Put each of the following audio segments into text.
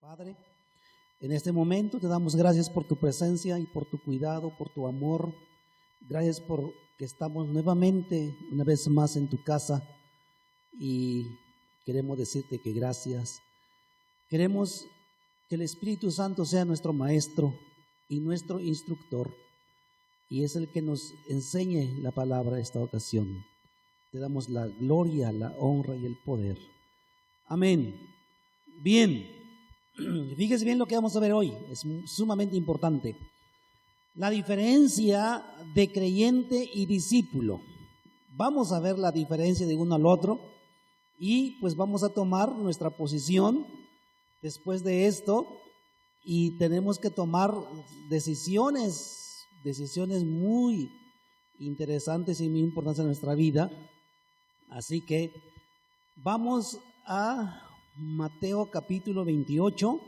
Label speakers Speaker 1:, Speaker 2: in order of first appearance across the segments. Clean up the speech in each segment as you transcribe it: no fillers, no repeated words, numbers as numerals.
Speaker 1: Padre, en este momento te damos gracias por tu presencia y por tu cuidado, por tu amor. Gracias por que estamos nuevamente, una vez más en tu casa y queremos decirte que gracias. Queremos que el Espíritu Santo sea nuestro maestro y nuestro instructor y es el que nos enseñe la palabra esta ocasión. Te damos la gloria, la honra y el poder. Amén. Bien, fíjese bien lo que vamos a ver hoy, es sumamente importante. La diferencia de creyente y discípulo. Vamos a ver la diferencia de uno al otro y pues vamos a tomar nuestra posición después de esto y tenemos que tomar decisiones muy interesantes y muy importantes en nuestra vida. Así que vamos a Mateo capítulo 28,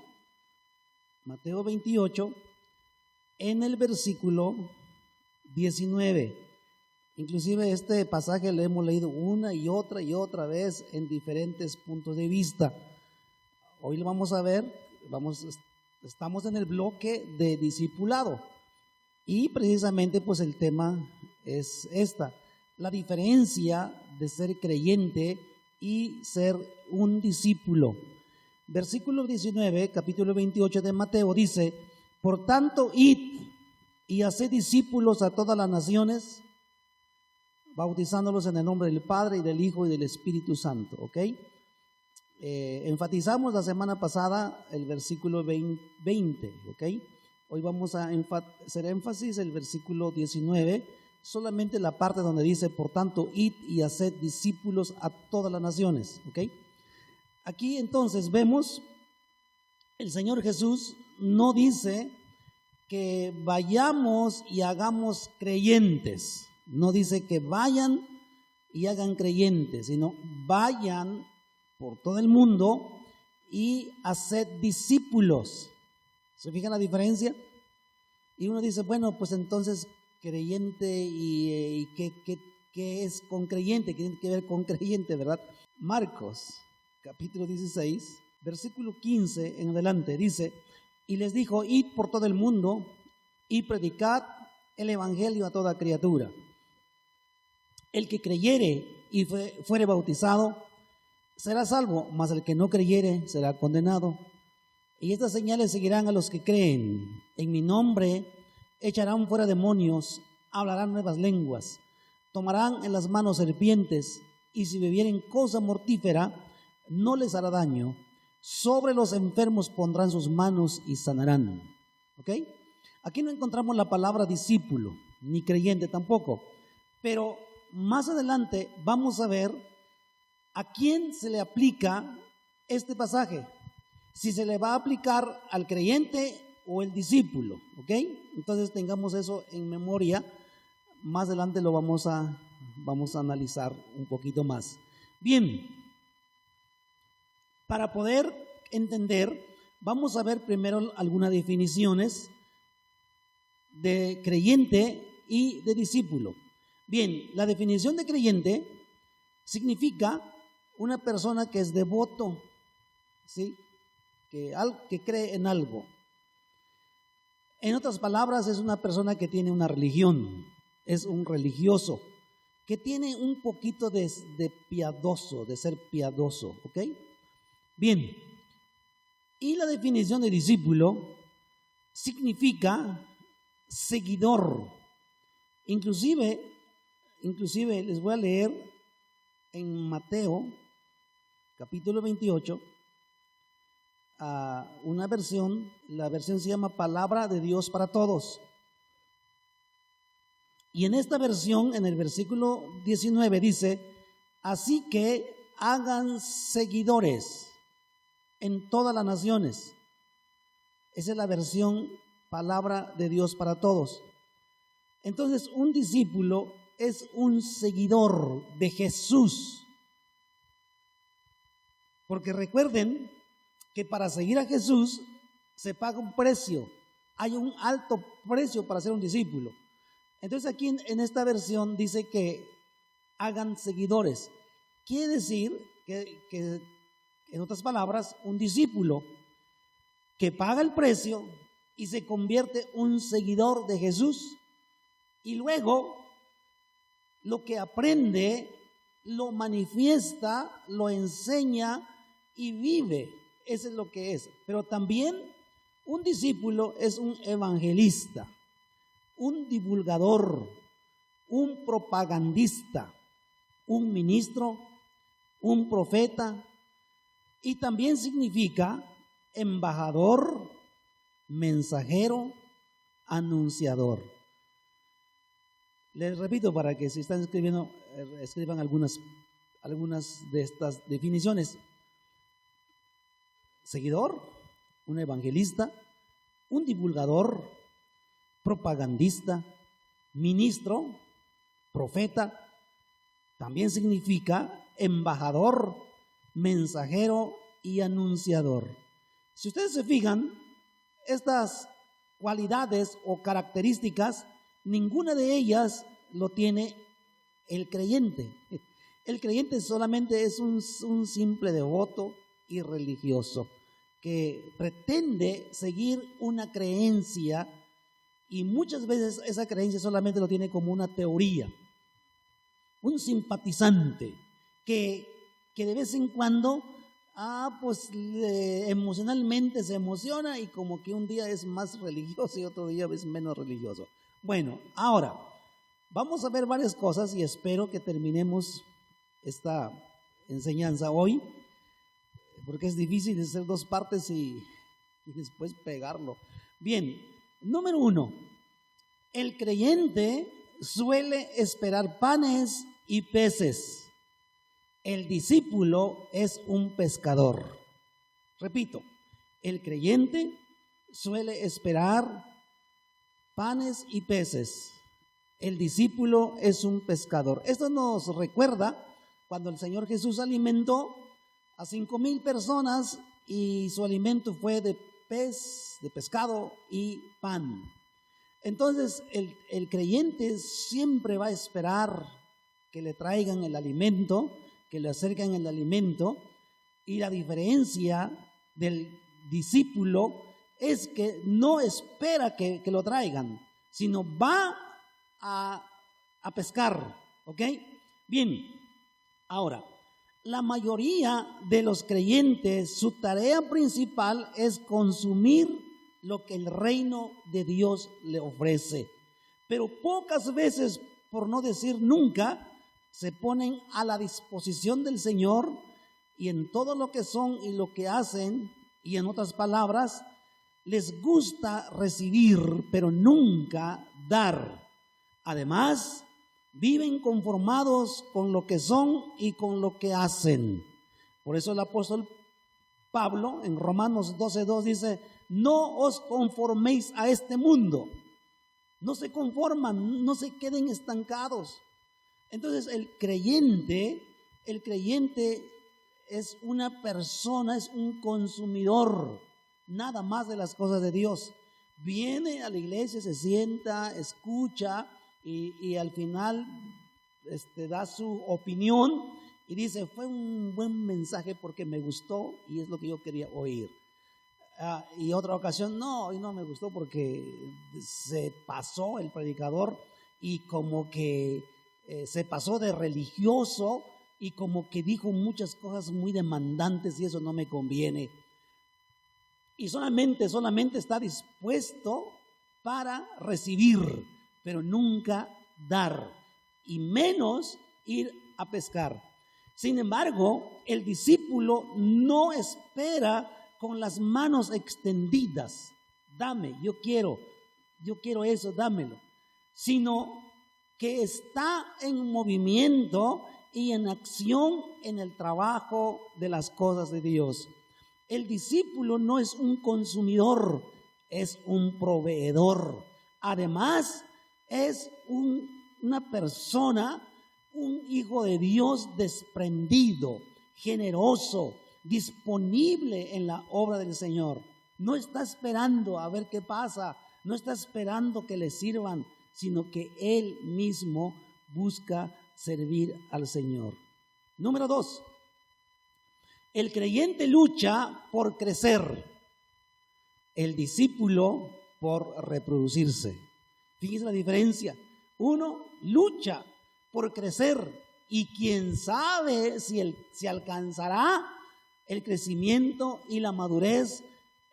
Speaker 1: Mateo 28, en el versículo 19. Inclusive este pasaje lo hemos leído una y otra vez en diferentes puntos de vista. Hoy lo vamos a ver, estamos en el bloque de discipulado y precisamente pues el tema es la diferencia de ser creyente y ser un discípulo. Versículo 19, capítulo 28 de Mateo dice: por tanto, id y haced discípulos a todas las naciones, bautizándolos en el nombre del Padre y del Hijo y del Espíritu Santo. ¿Ok? Enfatizamos la semana pasada el versículo 20. ¿Ok? Hoy vamos a hacer énfasis el versículo 19, solamente la parte donde dice: por tanto, id y haced discípulos a todas las naciones. ¿Ok? Aquí entonces vemos, el Señor Jesús no dice que vayamos y hagamos creyentes, no dice que vayan y hagan creyentes, sino vayan por todo el mundo y haced discípulos. ¿Se fijan la diferencia? Y uno dice, bueno, pues entonces creyente y ¿qué es con creyente? ¿Qué tiene que ver con creyente, verdad? Marcos capítulo 16, versículo 15 en adelante dice: y les dijo, id por todo el mundo y predicad el evangelio a toda criatura. El que creyere y fuere bautizado será salvo, mas el que no creyere será condenado. Y estas señales seguirán a los que creen. En mi nombre echarán fuera demonios, hablarán nuevas lenguas, tomarán en las manos serpientes, y si bebieren cosa mortífera no les hará daño. Sobre los enfermos pondrán sus manos y sanarán. ¿Ok? Aquí no encontramos la palabra discípulo, ni creyente tampoco. Pero más adelante vamos a ver a quién se le aplica este pasaje. Si se le va a aplicar al creyente o el discípulo. ¿Ok? Entonces tengamos eso en memoria. Más adelante lo vamos a analizar un poquito más. Bien. Para poder entender, vamos a ver primero algunas definiciones de creyente y de discípulo. Bien, la definición de creyente significa una persona que es devoto, ¿sí? Que cree en algo. En otras palabras, es una persona que tiene una religión, es un religioso, que tiene un poquito de piadoso, de ser piadoso, ¿ok? Bien, y la definición de discípulo significa seguidor. Inclusive les voy a leer en Mateo capítulo 28 una versión, la versión se llama Palabra de Dios para Todos. Y en esta versión, en el versículo 19 dice: así que hagan seguidores en todas las naciones. Esa es la versión Palabra de Dios para Todos. Entonces, un discípulo es un seguidor de Jesús. Porque recuerden que para seguir a Jesús se paga un precio. Hay un alto precio para ser un discípulo. Entonces aquí en esta versión dice que hagan seguidores. Quiere decir que en otras palabras, un discípulo que paga el precio y se convierte un seguidor de Jesús. Y luego lo que aprende lo manifiesta, lo enseña y vive. Eso es lo que es. Pero también un discípulo es un evangelista, un divulgador, un propagandista, un ministro, un profeta, y también significa embajador, mensajero, anunciador. Les repito para que si están escribiendo, escriban algunas de estas definiciones. Seguidor, un evangelista, un divulgador, propagandista, ministro, profeta. También significa embajador, mensajero y anunciador. Si ustedes se fijan, estas cualidades o características, ninguna de ellas lo tiene el creyente. El creyente solamente es un simple devoto y religioso que pretende seguir una creencia, y muchas veces esa creencia solamente lo tiene como una teoría. Un simpatizante que de vez en cuando pues emocionalmente se emociona y como que un día es más religioso y otro día es menos religioso. Bueno, ahora vamos a ver varias cosas y espero que terminemos esta enseñanza hoy, porque es difícil hacer dos partes y después pegarlo. Bien, número 1, el creyente suele esperar panes y peces. El discípulo es un pescador. Repito, el creyente suele esperar panes y peces. El discípulo es un pescador. Esto nos recuerda cuando el Señor Jesús alimentó a 5,000 personas y su alimento fue de pez, de pescado y pan. Entonces el creyente siempre va a esperar que le traigan el alimento, que le acerquen el alimento, y la diferencia del discípulo es que no espera que lo traigan, sino va a pescar, ¿ok? Bien, ahora, la mayoría de los creyentes, su tarea principal es consumir lo que el reino de Dios le ofrece. Pero pocas veces, por no decir nunca, se ponen a la disposición del Señor, y en todo lo que son y lo que hacen, y en otras palabras, les gusta recibir, pero nunca dar. Además, viven conformados con lo que son y con lo que hacen. Por eso el apóstol Pablo en Romanos 12:2 dice: no os conforméis a este mundo. No se conforman, no se queden estancados. Entonces el creyente es una persona, es un consumidor nada más de las cosas de Dios. Viene a la iglesia, se sienta, escucha y al final da su opinión y dice: fue un buen mensaje porque me gustó y es lo que yo quería oír. Y otra ocasión, no, y no me gustó porque se pasó el predicador y como que se pasó de religioso y como que dijo muchas cosas muy demandantes y eso no me conviene. Y solamente está dispuesto para recibir, pero nunca dar, y menos ir a pescar. Sin embargo, el discípulo no espera con las manos extendidas: dame, yo quiero eso, dámelo. Sino que está en movimiento y en acción en el trabajo de las cosas de Dios. El discípulo no es un consumidor, es un proveedor. Además, es una persona, un hijo de Dios desprendido, generoso, disponible en la obra del Señor. No está esperando a ver qué pasa, no está esperando que le sirvan, sino que él mismo busca servir al Señor. Número 2, el creyente lucha por crecer. el discípulo por reproducirse. Fíjense la diferencia. Uno lucha por crecer y quién sabe si alcanzará el crecimiento y la madurez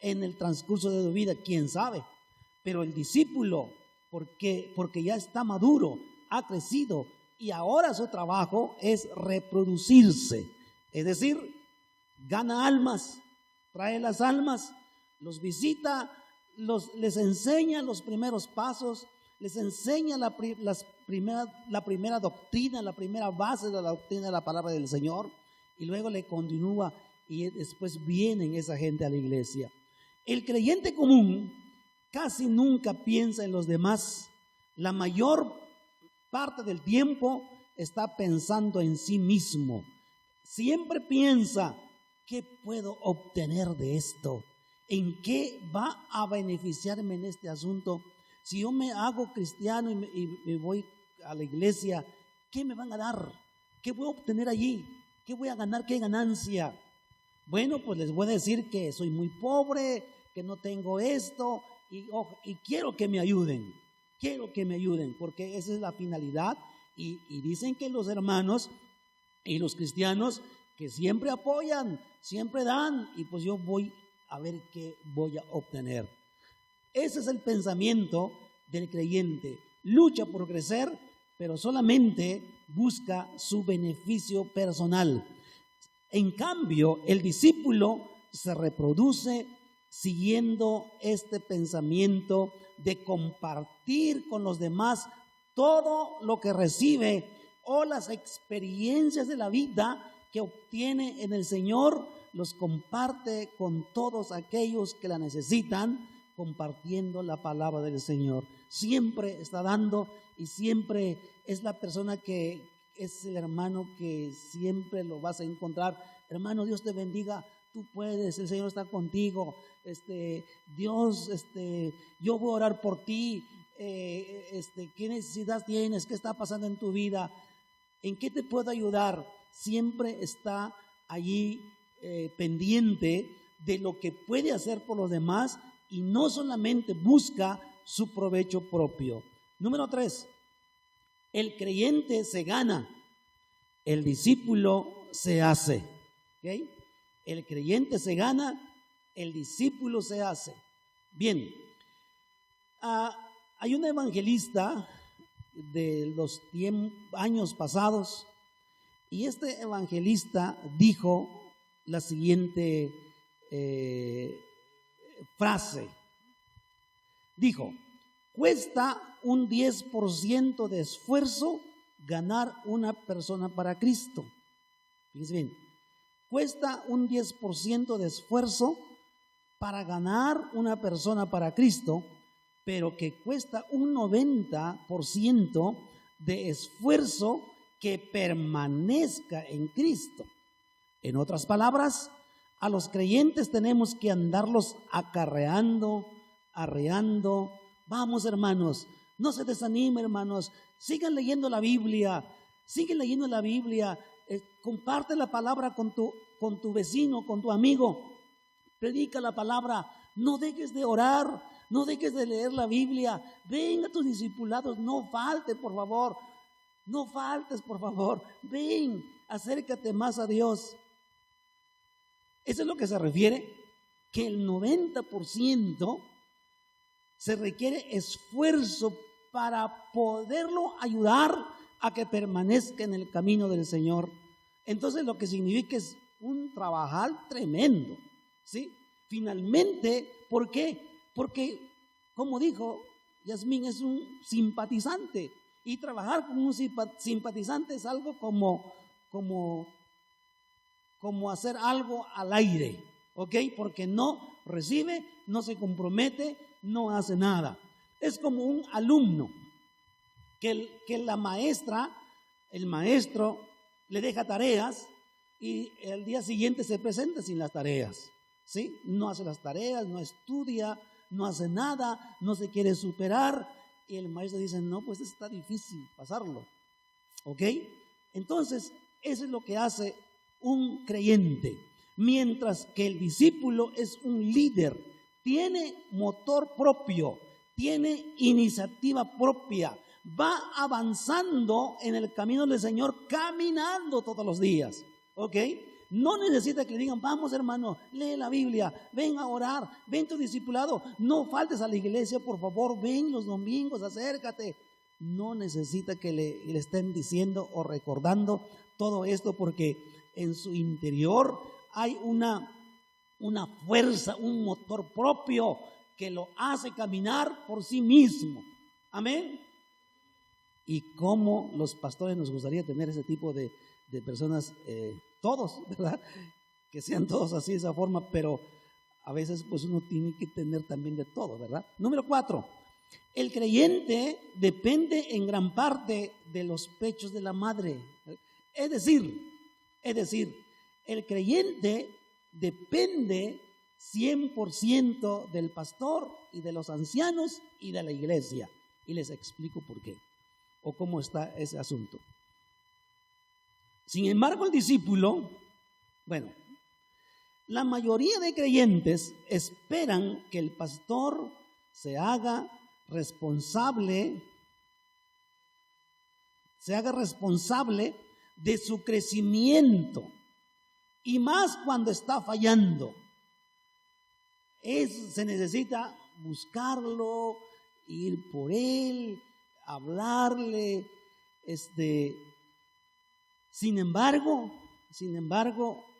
Speaker 1: en el transcurso de su vida, quién sabe. Pero el discípulo, porque ya está maduro, ha crecido y ahora su trabajo es reproducirse. Es decir, gana almas, trae las almas, los visita, les enseña los primeros pasos, les enseña la primera doctrina, la primera base de la doctrina de la palabra del Señor, y luego le continúa y después vienen esa gente a la iglesia. El creyente común casi nunca piensa en los demás. La mayor parte del tiempo está pensando en sí mismo. Siempre piensa, ¿qué puedo obtener de esto? ¿En qué va a beneficiarme en este asunto? Si yo me hago cristiano y me voy a la iglesia, ¿qué me van a dar? ¿Qué voy a obtener allí? ¿Qué voy a ganar? ¿Qué ganancia? Bueno, pues les voy a decir que soy muy pobre, que no tengo esto y quiero que me ayuden. Quiero que me ayuden porque esa es la finalidad. Y dicen que los hermanos y los cristianos que siempre apoyan, siempre dan, y pues yo voy a ver qué voy a obtener. Ese es el pensamiento del creyente. Lucha por crecer, pero solamente busca su beneficio personal. En cambio, el discípulo se reproduce siguiendo este pensamiento de compartir con los demás todo lo que recibe o las experiencias de la vida que obtiene en el Señor, los comparte con todos aquellos que la necesitan, compartiendo la palabra del Señor. Siempre está dando y siempre es la persona que es el hermano que siempre lo vas a encontrar. Hermano, Dios te bendiga, tú puedes, el Señor está contigo. Dios, yo voy a orar por ti. ¿Qué necesidad tienes? ¿Qué está pasando en tu vida? ¿En qué te puedo ayudar? Siempre está allí pendiente de lo que puede hacer por los demás y no solamente busca su provecho propio. Número 3, el creyente se gana, el discípulo se hace. ¿Okay? El creyente se gana, el discípulo se hace. Bien, hay un evangelista de los años pasados y este evangelista dijo la siguiente frase. Dijo, cuesta un 10% de esfuerzo ganar una persona para Cristo. Fíjense bien, cuesta un 10% de esfuerzo para ganar una persona para Cristo, pero que cuesta un 90% de esfuerzo que permanezca en Cristo. En otras palabras, a los creyentes tenemos que andarlos acarreando, arreando. Vamos, hermanos, no se desanimen, hermanos, sigan leyendo la Biblia, comparte la palabra con tu vecino, con tu amigo, predica la palabra, no dejes de orar, no dejes de leer la Biblia, ven a tus discipulados, no faltes, por favor, ven, acércate más a Dios. Eso es lo que se refiere, que el 90% se requiere esfuerzo para poderlo ayudar a que permanezca en el camino del Señor. Entonces lo que significa es un trabajar tremendo, ¿sí? Finalmente, ¿por qué? Porque, como dijo Yasmín, es un simpatizante y trabajar con un simpatizante es algo como hacer algo al aire, ¿ok? Porque no recibe, no se compromete, no hace nada. Es como un alumno que la maestra, el maestro le deja tareas y el día siguiente se presenta sin las tareas, ¿sí? No hace las tareas, no estudia, no hace nada, no se quiere superar y el maestro dice, no, pues está difícil pasarlo, ¿ok? Entonces, eso es lo que hace un creyente, mientras que el discípulo es un líder tiene motor propio, tiene iniciativa propia, va avanzando en el camino del Señor, caminando todos los días, ¿ok? No necesita que le digan, vamos hermano, lee la Biblia, ven a orar, ven tu discipulado, no faltes a la iglesia, por favor, ven los domingos, acércate. No necesita que le estén diciendo o recordando todo esto, porque en su interior hay una fuerza, un motor propio que lo hace caminar por sí mismo. Amén. Y como los pastores nos gustaría tener ese tipo de personas, todos, ¿verdad? Que sean todos así de esa forma, pero a veces pues uno tiene que tener también de todo, ¿verdad? Número 4, el creyente depende en gran parte de los pechos de la madre. Es decir, el creyente depende 100% del pastor y de los ancianos y de la iglesia. Y les explico por qué o cómo está ese asunto. Sin embargo, el discípulo, la mayoría de creyentes esperan que el pastor se haga responsable de su crecimiento, y más cuando está fallando. Se necesita buscarlo, ir por él, hablarle. Sin embargo,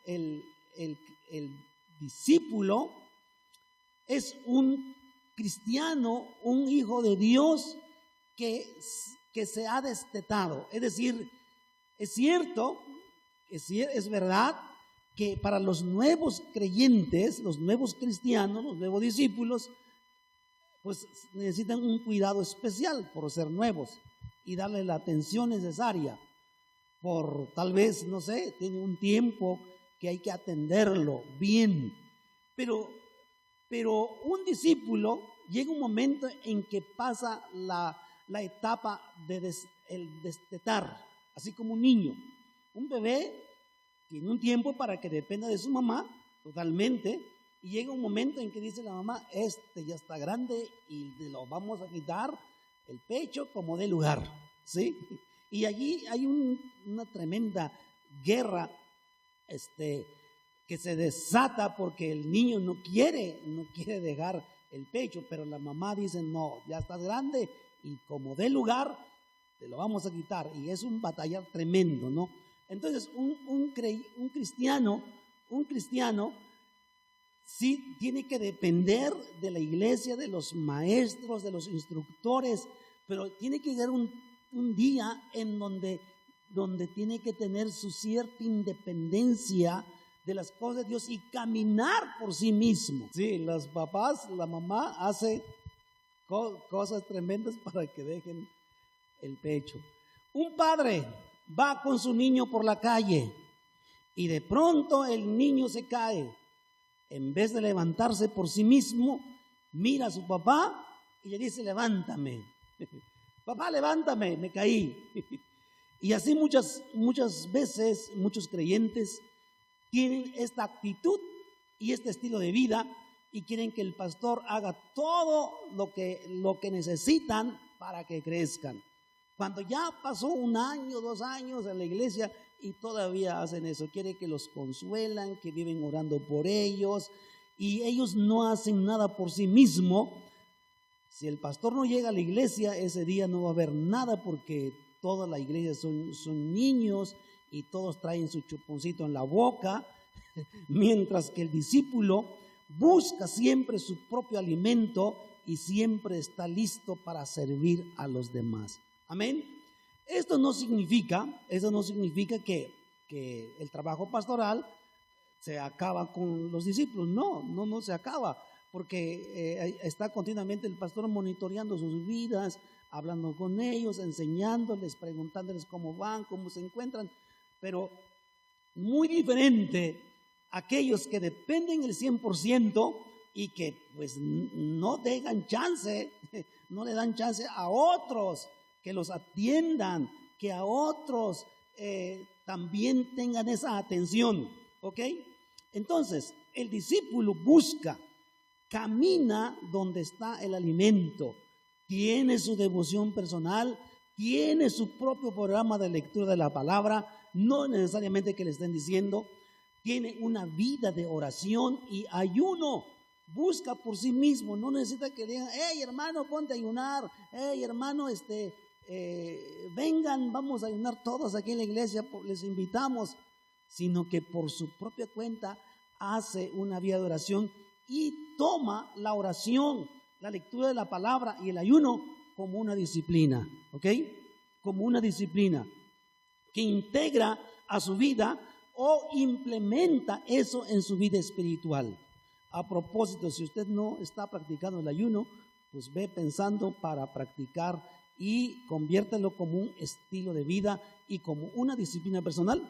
Speaker 1: el discípulo es un cristiano, un hijo de Dios que se ha destetado. Es decir, es cierto, es verdad que para los nuevos creyentes, los nuevos cristianos, los nuevos discípulos, pues necesitan un cuidado especial por ser nuevos y darle la atención necesaria. Por tal vez, no sé, tiene un tiempo que hay que atenderlo bien. Pero un discípulo llega un momento en que pasa la etapa de el destetar, así como un niño. Un bebé tiene un tiempo para que dependa de su mamá totalmente, y llega un momento en que dice la mamá, ya está grande y lo vamos a quitar el pecho como de lugar, ¿sí? Y allí hay una tremenda guerra que se desata porque el niño no quiere dejar el pecho, pero la mamá dice, no, ya estás grande y como de lugar te lo vamos a quitar. Y es un batallar tremendo, ¿no? Entonces un cristiano sí tiene que depender de la iglesia, de los maestros, de los instructores, pero tiene que llegar un día en donde tiene que tener su cierta independencia de las cosas de Dios y caminar por sí mismo. Sí, los papás, la mamá hace cosas tremendas para que dejen el pecho. Un padre va con su niño por la calle y de pronto el niño se cae. En vez de levantarse por sí mismo, mira a su papá y le dice, levántame. Papá, levántame, me caí. Y así muchas veces, muchos creyentes tienen esta actitud y este estilo de vida y quieren que el pastor haga todo lo que necesitan para que crezcan. Cuando ya pasó 1 año, 2 años en la iglesia y todavía hacen eso, quiere que los consuelan, que viven orando por ellos y ellos no hacen nada por sí mismo. Si el pastor no llega a la iglesia, ese día no va a haber nada porque toda la iglesia son niños y todos traen su chuponcito en la boca, mientras que el discípulo busca siempre su propio alimento y siempre está listo para servir a los demás. Amén. Esto no significa que el trabajo pastoral se acaba con los discípulos. No se acaba, porque está continuamente el pastor monitoreando sus vidas, hablando con ellos, enseñándoles, preguntándoles cómo van, cómo se encuentran. Pero muy diferente aquellos que dependen el 100% y que pues no dejan chance, no le dan chance a otros que los atiendan, que a otros también tengan esa atención, ¿ok? Entonces, el discípulo busca camina donde está el alimento, tiene su devoción personal, tiene su propio programa de lectura de la palabra, no necesariamente que le estén diciendo, tiene una vida de oración y ayuno, busca por sí mismo, no necesita que digan, hey hermano, ponte a ayunar, hey hermano, vengan, vamos a ayunar todos aquí en la iglesia, les invitamos, sino que por su propia cuenta hace una vida de oración y toma la oración, la lectura de la palabra y el ayuno como una disciplina, ¿ok? Como una disciplina que integra a su vida o implementa eso en su vida espiritual. A propósito, si usted no está practicando el ayuno, pues ve pensando para practicar y conviértelo como un estilo de vida y como una disciplina personal,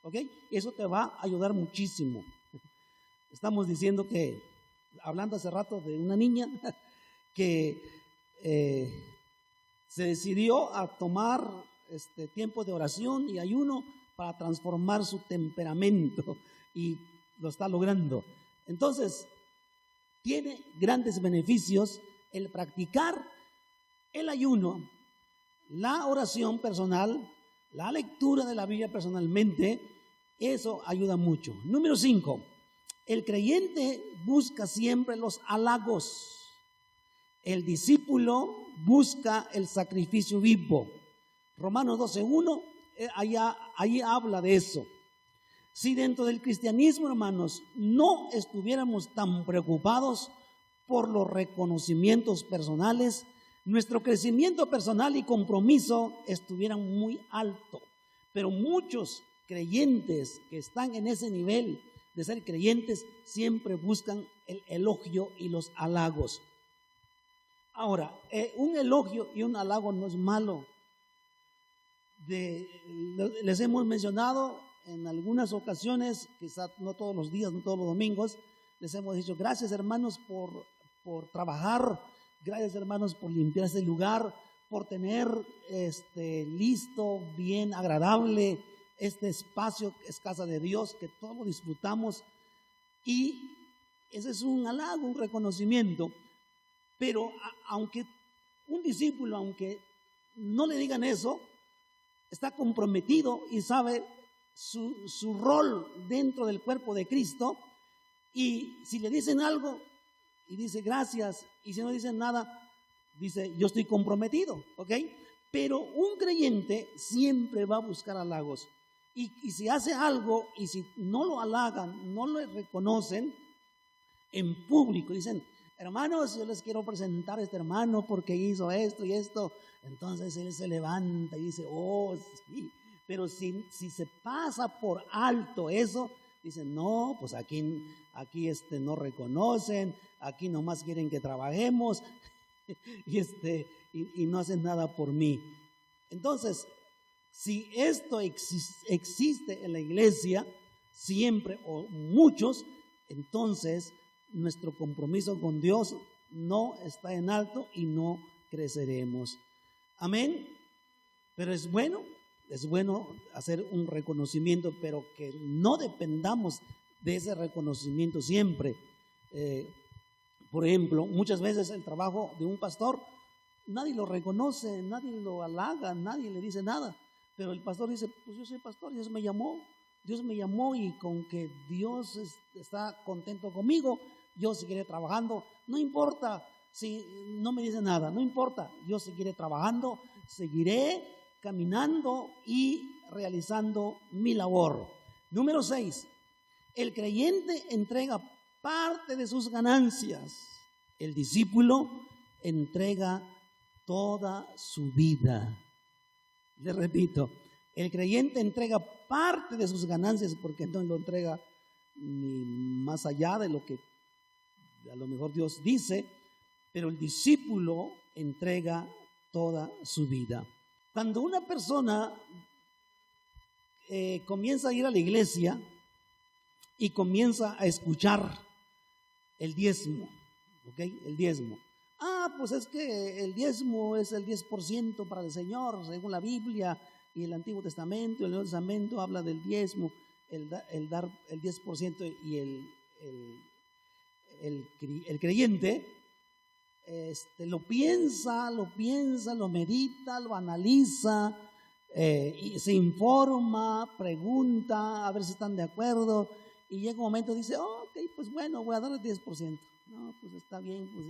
Speaker 1: ¿ok? Eso te va a ayudar muchísimo. Estamos diciendo que, hablando hace rato de una niña que se decidió a tomar tiempo de oración y ayuno para transformar su temperamento y lo está logrando. Entonces, tiene grandes beneficios el practicar el ayuno, la oración personal, la lectura de la Biblia personalmente. Eso ayuda mucho. Número 5, el creyente busca siempre los halagos. El discípulo busca el sacrificio vivo. Romanos 12:1, ahí habla de eso. Si dentro del cristianismo, hermanos, no estuviéramos tan preocupados por los reconocimientos personales, nuestro crecimiento personal y compromiso estuvieran muy alto. Pero muchos creyentes que están en ese nivel de ser creyentes siempre buscan el elogio y los halagos. Ahora, un elogio y un halago no es malo. Les hemos mencionado en algunas ocasiones, quizás no todos los días, no todos los domingos, les hemos dicho gracias hermanos por trabajar, gracias hermanos por limpiar este lugar, por tener listo, bien, agradable este espacio que es casa de Dios, que todos lo disfrutamos, y ese es un halago, un reconocimiento. Pero aunque un discípulo, aunque no le digan eso, está comprometido y sabe su rol dentro del cuerpo de Cristo, y si le dicen algo y dice gracias, y si no dicen nada, dice yo estoy comprometido, ¿ok? Pero un creyente siempre va a buscar halagos, y si hace algo y si no lo halagan, no lo reconocen en público, dicen hermanos, yo les quiero presentar a este hermano porque hizo esto y esto, entonces él se levanta y dice, oh sí. Pero si se pasa por alto eso, dicen, no, pues aquí no reconocen, aquí nomás quieren que trabajemos y no hacen nada por mí. Entonces, si esto existe en la iglesia, siempre o muchos, entonces nuestro compromiso con Dios no está en alto y no creceremos. Amén. Pero es bueno hacer un reconocimiento, pero que no dependamos de ese reconocimiento siempre. Por ejemplo, muchas veces el trabajo de un pastor, nadie lo reconoce, nadie lo halaga, nadie le dice nada, pero el pastor dice, pues yo soy pastor, Dios me llamó y con que Dios está contento conmigo, yo seguiré trabajando, no importa si no me dice nada, no importa, yo seguiré trabajando, seguiré caminando y realizando mi labor. Número 6, el creyente entrega parte de sus ganancias, el discípulo entrega toda su vida. Le repito, el creyente entrega parte de sus ganancias porque no lo entrega ni más allá de lo que a lo mejor Dios dice, pero el discípulo entrega toda su vida. Cuando una persona comienza a ir a la iglesia y comienza a escuchar el diezmo, ¿ok? El diezmo. Pues es que el diezmo es el 10% para el Señor, según la Biblia y el Antiguo Testamento. El Nuevo Testamento habla del diezmo, el dar el 10% y el creyente lo piensa, lo medita, lo analiza, y se informa, pregunta a ver si están de acuerdo, y llega un momento y dice, ok, pues bueno, voy a dar el 10%. No, pues está bien, pues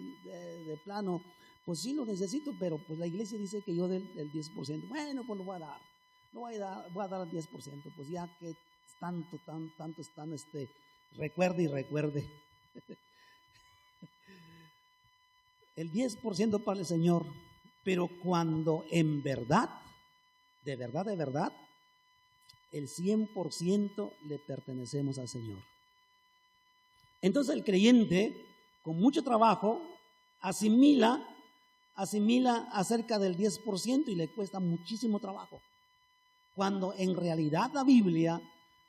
Speaker 1: de plano, pues sí lo necesito, pero pues la iglesia dice que yo dé el 10%. Bueno, pues lo voy a dar, voy a dar el 10%, pues ya que tanto están, recuerde y recuerde. El 10% para el Señor, pero cuando en verdad, de verdad, el 100% le pertenecemos al Señor. Entonces el creyente, con mucho trabajo, asimila acerca del 10% y le cuesta muchísimo trabajo. Cuando en realidad la Biblia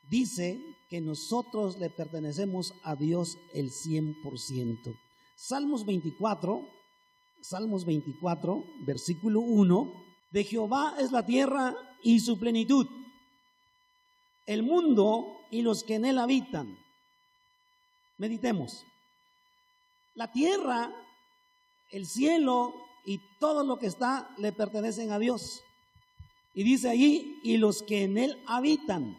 Speaker 1: dice que nosotros le pertenecemos a Dios el 100%. Salmos 24, versículo 1, de Jehová es la tierra y su plenitud, el mundo y los que en él habitan. Meditemos. La tierra, el cielo y todo lo que está le pertenecen a Dios. Y dice allí, y los que en él habitan.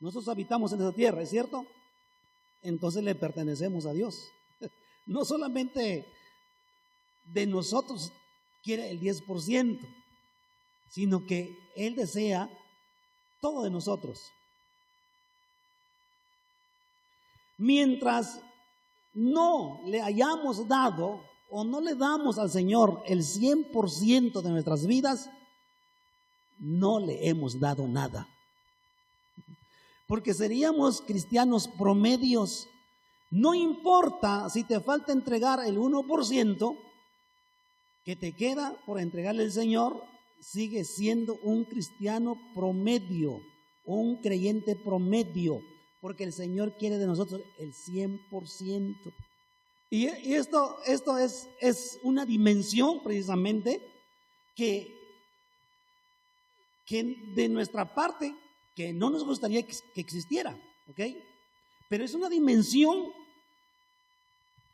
Speaker 1: Nosotros habitamos en esa tierra, ¿es cierto? Entonces le pertenecemos a Dios. No solamente de nosotros quiere el 10%, sino que Él desea todo de nosotros. Mientras no le hayamos dado o no le damos al Señor el 100% de nuestras vidas, no le hemos dado nada. Porque seríamos cristianos promedios. No importa si te falta entregar el 1% que te queda por entregarle al Señor, sigue siendo un cristiano promedio, un creyente promedio, porque el Señor quiere de nosotros el 100%. Y esto es una dimensión precisamente que de nuestra parte, que no nos gustaría que existiera, ¿ok? Pero es una dimensión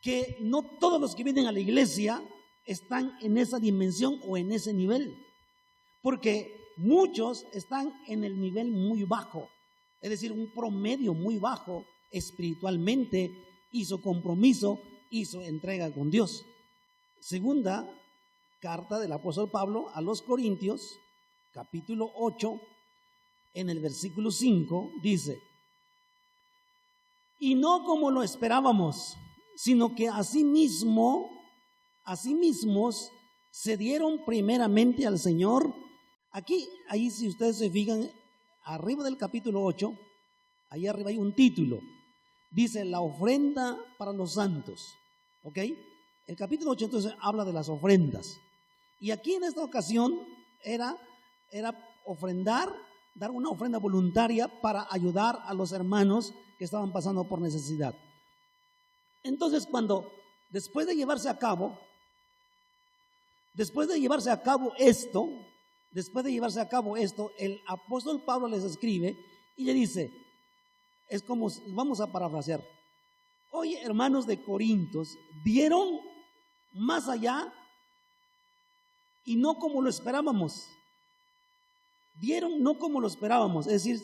Speaker 1: que no todos los que vienen a la iglesia están en esa dimensión o en ese nivel, porque muchos están en el nivel muy bajo, es decir, un promedio muy bajo espiritualmente, hizo compromiso, hizo entrega con Dios. Segunda carta del apóstol Pablo a los Corintios, capítulo 8, en el versículo 5, dice: y no como lo esperábamos, sino que asimismos se dieron primeramente al Señor. Ahí si ustedes se fijan, arriba del capítulo 8, ahí arriba hay un título, dice la ofrenda para los santos, ¿ok? El capítulo 8 entonces habla de las ofrendas, y aquí en esta ocasión era ofrendar, dar una ofrenda voluntaria para ayudar a los hermanos que estaban pasando por necesidad. Entonces, después de llevarse a cabo esto, el apóstol Pablo les escribe y le dice, es como, vamos a parafrasear: oye, hermanos de Corintios, dieron más allá y no como lo esperábamos. Dieron no como lo esperábamos, es decir,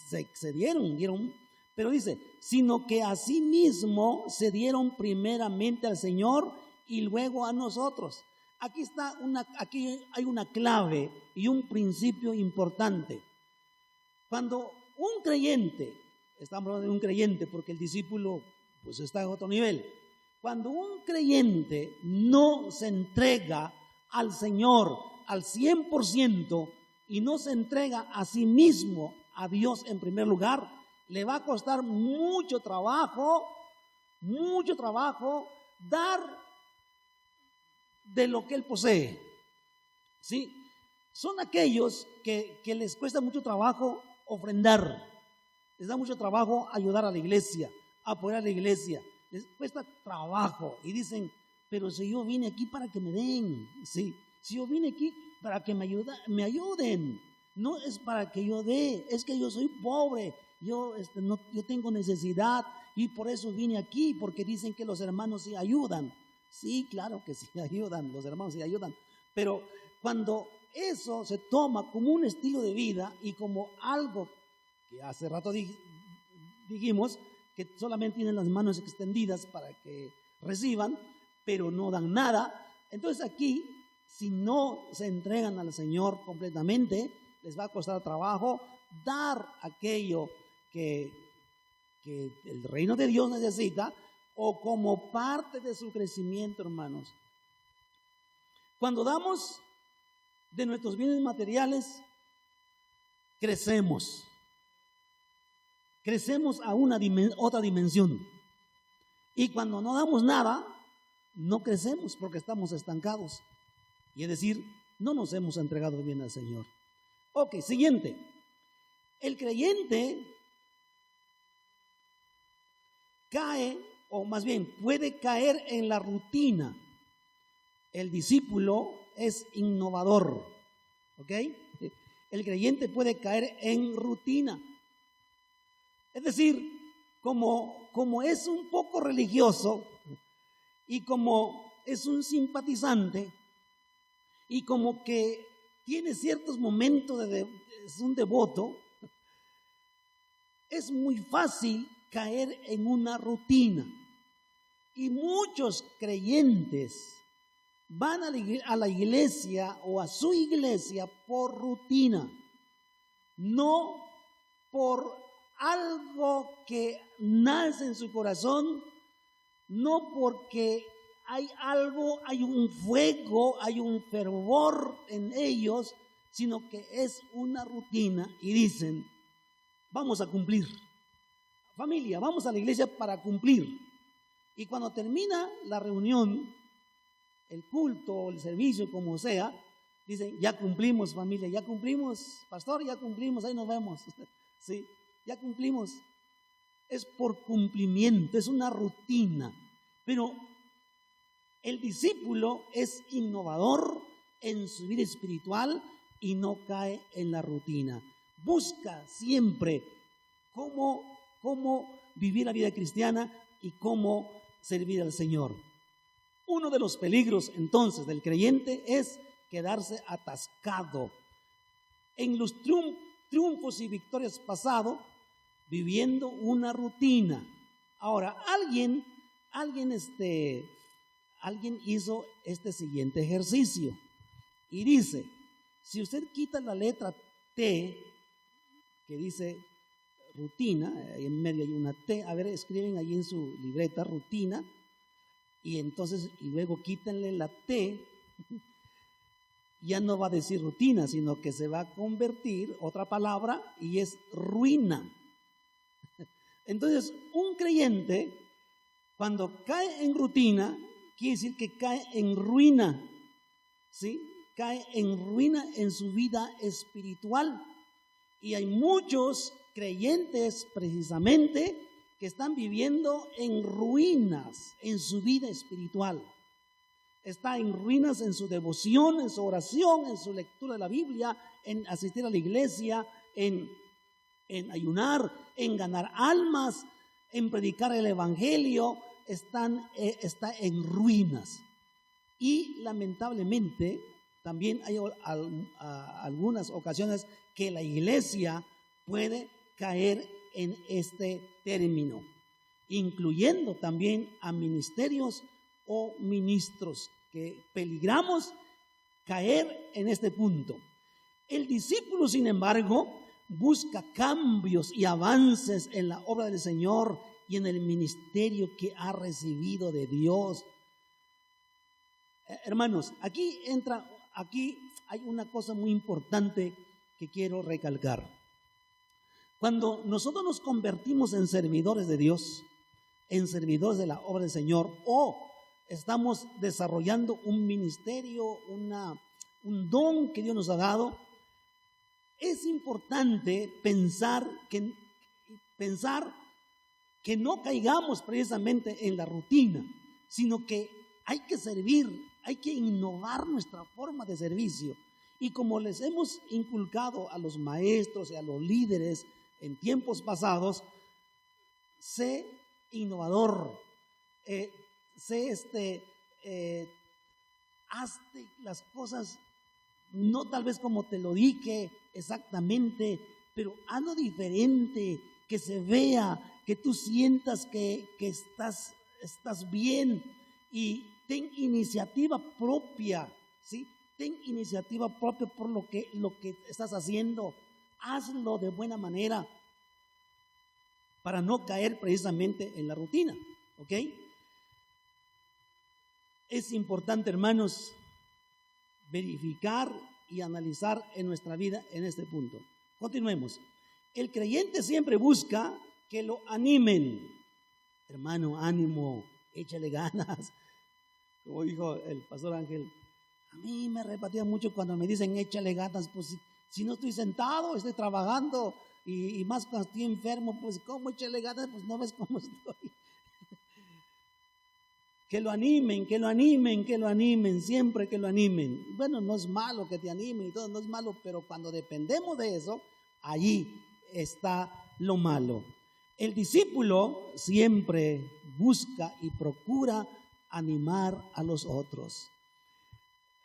Speaker 1: se excedieron, dieron, pero dice, sino que asimismo se dieron primeramente al Señor y luego a nosotros. Aquí hay una clave y un principio importante. Cuando un creyente, estamos hablando de un creyente porque el discípulo pues está en otro nivel. Cuando un creyente no se entrega al Señor al 100% y no se entrega a sí mismo, a Dios en primer lugar, le va a costar mucho trabajo dar de lo que él posee. ¿Sí? Son aquellos que les cuesta mucho trabajo ofrendar, les da mucho trabajo ayudar a la iglesia, apoyar a la iglesia, les cuesta trabajo y dicen, pero si yo vine aquí para que me den, ¿sí? Si yo vine aquí para que me ayuden, no es para que yo dé, es que yo soy pobre, yo tengo necesidad y por eso vine aquí, porque dicen que los hermanos sí ayudan. Sí, claro que sí ayudan, los hermanos sí ayudan, pero cuando eso se toma como un estilo de vida y como algo que hace rato dijimos, que solamente tienen las manos extendidas para que reciban, pero no dan nada. Entonces aquí, si no se entregan al Señor completamente, les va a costar trabajo dar aquello que el reino de Dios necesita, o como parte de su crecimiento, hermanos. Cuando damos de nuestros bienes materiales, crecemos a otra dimensión. Y cuando no damos nada, no crecemos porque estamos estancados. Y es decir, no nos hemos entregado bien al Señor. Ok, siguiente. El creyente cae, o más bien puede caer en la rutina. El discípulo es innovador. ¿Ok? El creyente puede caer en rutina. Es decir, como es un poco religioso y como es un simpatizante y como que tiene ciertos momentos es un devoto, es muy fácil caer en una rutina. Y muchos creyentes van a la iglesia o a su iglesia por rutina, no por algo que nace en su corazón, no porque hay un fuego, hay un fervor en ellos, sino que es una rutina y dicen, vamos a cumplir. Familia, vamos a la iglesia para cumplir. Y cuando termina la reunión, el culto, el servicio, como sea, dicen, ya cumplimos, familia, ya cumplimos, pastor, ya cumplimos, ahí nos vemos. Sí, ya cumplimos. Es por cumplimiento, es una rutina. Pero el discípulo es innovador en su vida espiritual y no cae en la rutina. Busca siempre cómo vivir la vida cristiana y cómo servir al Señor. Uno de los peligros entonces del creyente es quedarse atascado en los triunfos y victorias pasados, viviendo una rutina. Ahora, alguien hizo este siguiente ejercicio y dice, si usted quita la letra T, que dice rutina, en medio hay una T, a ver, escriben ahí en su libreta rutina, y luego quítenle la T, ya no va a decir rutina, sino que se va a convertir otra palabra y es ruina. Entonces, un creyente, cuando cae en rutina, quiere decir que cae en ruina, ¿sí? Cae en ruina en su vida espiritual. Y hay muchos creyentes precisamente que están viviendo en ruinas en su vida espiritual. Está en ruinas en su devoción, en su oración, en su lectura de la Biblia, en asistir a la iglesia, en ayunar, en ganar almas, en predicar el evangelio. Está en ruinas. Y lamentablemente también hay algunas ocasiones que la iglesia puede caer en este término, incluyendo también a ministerios o ministros, que peligramos caer en este punto. El discípulo, sin embargo, busca cambios y avances en la obra del Señor y en el ministerio que ha recibido de Dios. Hermanos, aquí hay una cosa muy importante que quiero recalcar. Cuando nosotros nos convertimos en servidores de Dios, en servidores de la obra del Señor, o estamos desarrollando un ministerio, un don que Dios nos ha dado, es importante pensar que no caigamos precisamente en la rutina, sino que hay que servir, hay que innovar nuestra forma de servicio. Y como les hemos inculcado a los maestros y a los líderes en tiempos pasados, sé innovador. Hazte las cosas no tal vez como te lo dije exactamente, pero hazlo diferente, que se vea, que tú sientas que estás bien, y ten iniciativa propia, ¿sí? Ten iniciativa propia por lo que estás haciendo. Hazlo de buena manera para no caer precisamente en la rutina, ¿ok? Es importante, hermanos, verificar y analizar en nuestra vida en este punto. Continuemos. El creyente siempre busca que lo animen. Hermano, ánimo, échale ganas. Como dijo el pastor Ángel, a mí me repetía mucho cuando me dicen échale ganas, pues si no estoy sentado, estoy trabajando, y más cuando estoy enfermo, pues ¿cómo échale ganas? Pues no ves cómo estoy. Que lo animen, que lo animen, que lo animen, siempre que lo animen. Bueno, no es malo que te animen y todo, no es malo, pero cuando dependemos de eso, allí está lo malo. El discípulo siempre busca y procura animar a los otros.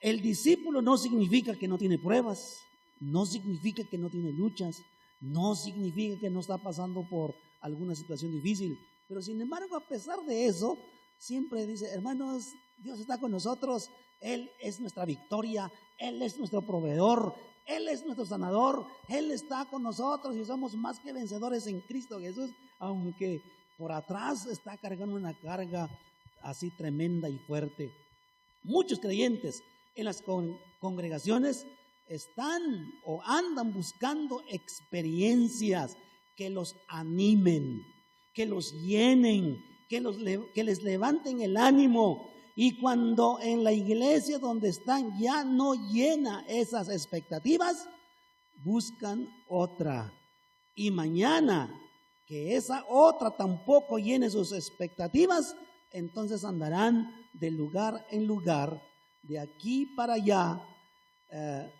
Speaker 1: El discípulo no significa que no tiene pruebas, no significa que no tiene luchas, no significa que no está pasando por alguna situación difícil, pero sin embargo, a pesar de eso, siempre dice, hermanos, Dios está con nosotros, Él es nuestra victoria, Él es nuestro proveedor, Él es nuestro sanador, Él está con nosotros y somos más que vencedores en Cristo Jesús, aunque por atrás está cargando una carga así tremenda y fuerte. Muchos creyentes en las congregaciones están o andan buscando experiencias que los animen, que los llenen, que les levanten el ánimo, y cuando en la iglesia donde están ya no llena esas expectativas, buscan otra, y mañana que esa otra tampoco llene sus expectativas, entonces andarán de lugar en lugar, de aquí para allá,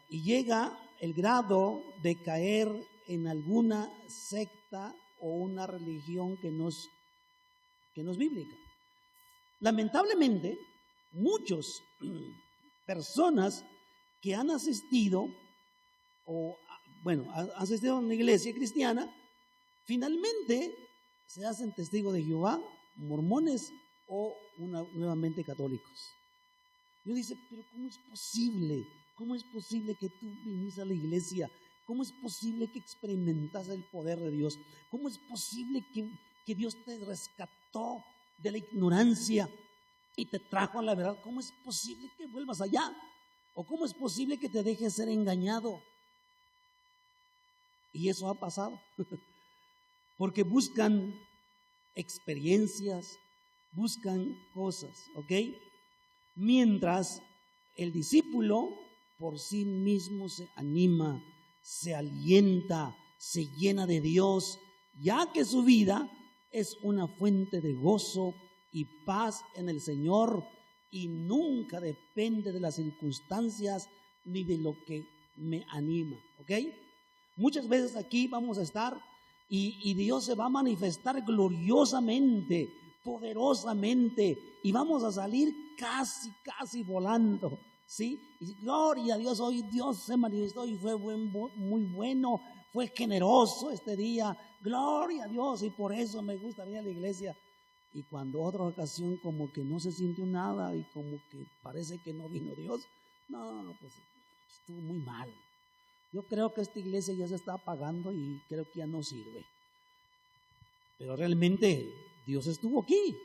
Speaker 1: y llega el grado de caer en alguna secta o una religión que no es bíblica. Lamentablemente, muchas personas que han asistido han asistido a una iglesia cristiana, finalmente se hacen testigos de Jehová, mormones o nuevamente católicos. Yo dice, pero ¿cómo es posible? ¿Cómo es posible que tú viniste a la iglesia? ¿Cómo es posible que experimentas el poder de Dios? ¿Cómo es posible que Dios te rescató de la ignorancia y te trajo a la verdad? ¿Cómo es posible que vuelvas allá? ¿O cómo es posible que te dejes ser engañado? Y eso ha pasado. Porque buscan experiencias, buscan cosas, ¿ok? Mientras el discípulo por sí mismo se anima, se alienta, se llena de Dios, ya que su vida es una fuente de gozo y paz en el Señor, y nunca depende de las circunstancias ni de lo que me anima, ¿ok? Muchas veces aquí vamos a estar y Dios se va a manifestar gloriosamente, poderosamente, y vamos a salir casi volando, ¿sí? Y gloria a Dios, hoy Dios se manifestó y fue muy bueno, fue generoso este día, gloria a Dios, y por eso me gusta venir a la iglesia. Y cuando otra ocasión como que no se sintió nada y como que parece que no vino Dios, no, pues estuvo muy mal. Yo creo que esta iglesia ya se está apagando y creo que ya no sirve. Pero realmente Dios estuvo aquí.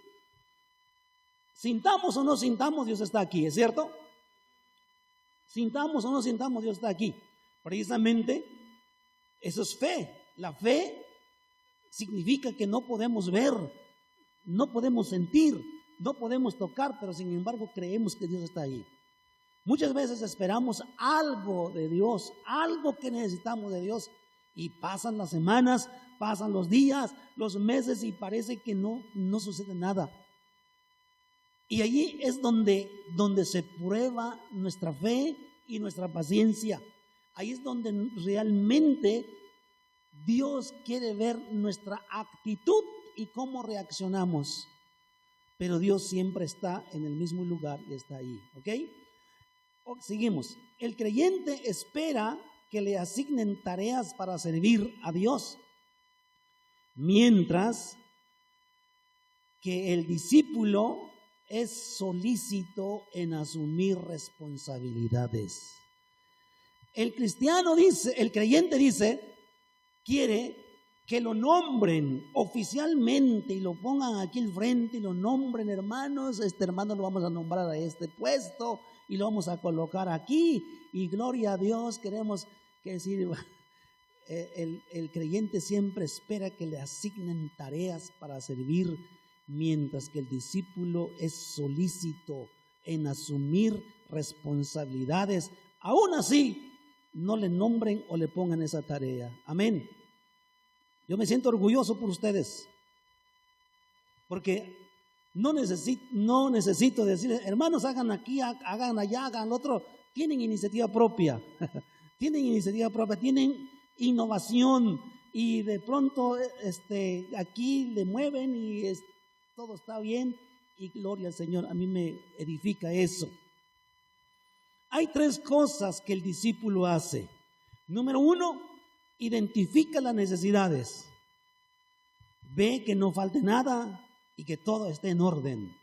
Speaker 1: Sintamos o no sintamos, Dios está aquí, ¿es cierto? Sintamos o no sintamos, Dios está aquí. Precisamente eso es fe. La fe significa que no podemos ver, no podemos sentir, no podemos tocar, pero sin embargo creemos que Dios está ahí. Muchas veces esperamos algo de Dios, algo que necesitamos de Dios, y pasan las semanas, pasan los días, los meses, y parece que no sucede nada. Y allí es donde se prueba nuestra fe y nuestra paciencia. Ahí es donde realmente Dios quiere ver nuestra actitud y cómo reaccionamos. Pero Dios siempre está en el mismo lugar y está ahí, ¿ok? Seguimos. El creyente espera que le asignen tareas para servir a Dios, mientras que el discípulo es solícito en asumir responsabilidades. El creyente dice, quiere que lo nombren oficialmente y lo pongan aquí al frente y lo nombren, hermanos, este hermano lo vamos a nombrar a este puesto y lo vamos a colocar aquí y gloria a Dios, queremos que sirva. El creyente siempre espera que le asignen tareas para servir, mientras que el discípulo es solícito en asumir responsabilidades, aún así no le nombren o le pongan esa tarea. Amén. Yo me siento orgulloso por ustedes, porque no necesito decirles, hermanos, hagan aquí, hagan allá, hagan lo otro. Tienen iniciativa propia, tienen innovación y de pronto aquí le mueven y todo está bien y gloria al Señor. A mí me edifica eso. Hay 3 cosas que el discípulo hace. Número 1, identifica las necesidades. Ve que no falte nada y que todo esté en orden.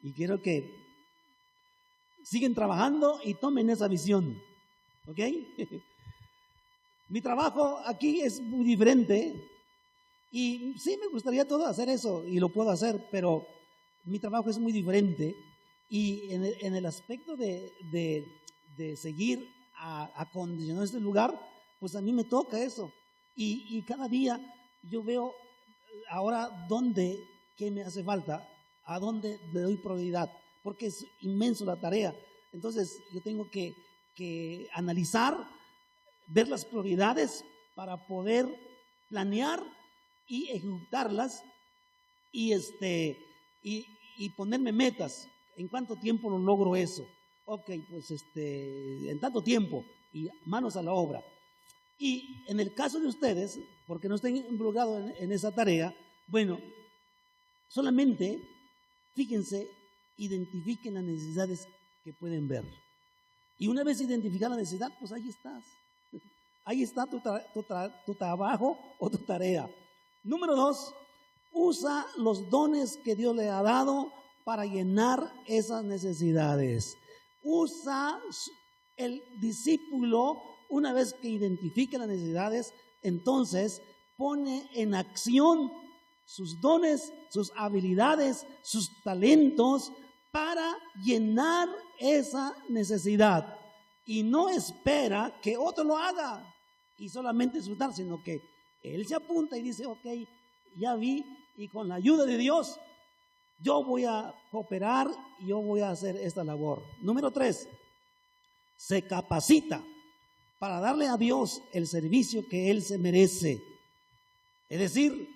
Speaker 1: Y quiero que siguen trabajando y tomen esa visión. ¿Ok? Mi trabajo aquí es muy diferente y sí me gustaría todo hacer eso y lo puedo hacer, pero mi trabajo es muy diferente y en el aspecto de seguir acondicionando este lugar, pues a mí me toca eso y cada día yo veo ahora qué me hace falta, a dónde le doy prioridad, porque es inmenso la tarea. Entonces yo tengo que analizar, ver las prioridades para poder planear y ejecutarlas y ponerme metas. ¿En cuánto tiempo lo logro eso? Ok, pues en tanto tiempo y manos a la obra. Y en el caso de ustedes, porque no estén involucrados en esa tarea, bueno, solamente fíjense, identifiquen las necesidades que pueden ver. Y una vez identificada la necesidad, pues ahí estás. Ahí está tu trabajo o tu tarea. Número 2, usa los dones que Dios le ha dado para llenar esas necesidades. Usa el discípulo, una vez que identifica las necesidades, entonces pone en acción sus dones, sus habilidades, sus talentos para llenar esa necesidad. Y no espera que otro lo haga y solamente disfrutar, sino que él se apunta y dice, ok, ya vi y con la ayuda de Dios yo voy a cooperar y yo voy a hacer esta labor. Número 3, se capacita para darle a Dios el servicio que Él se merece. Es decir,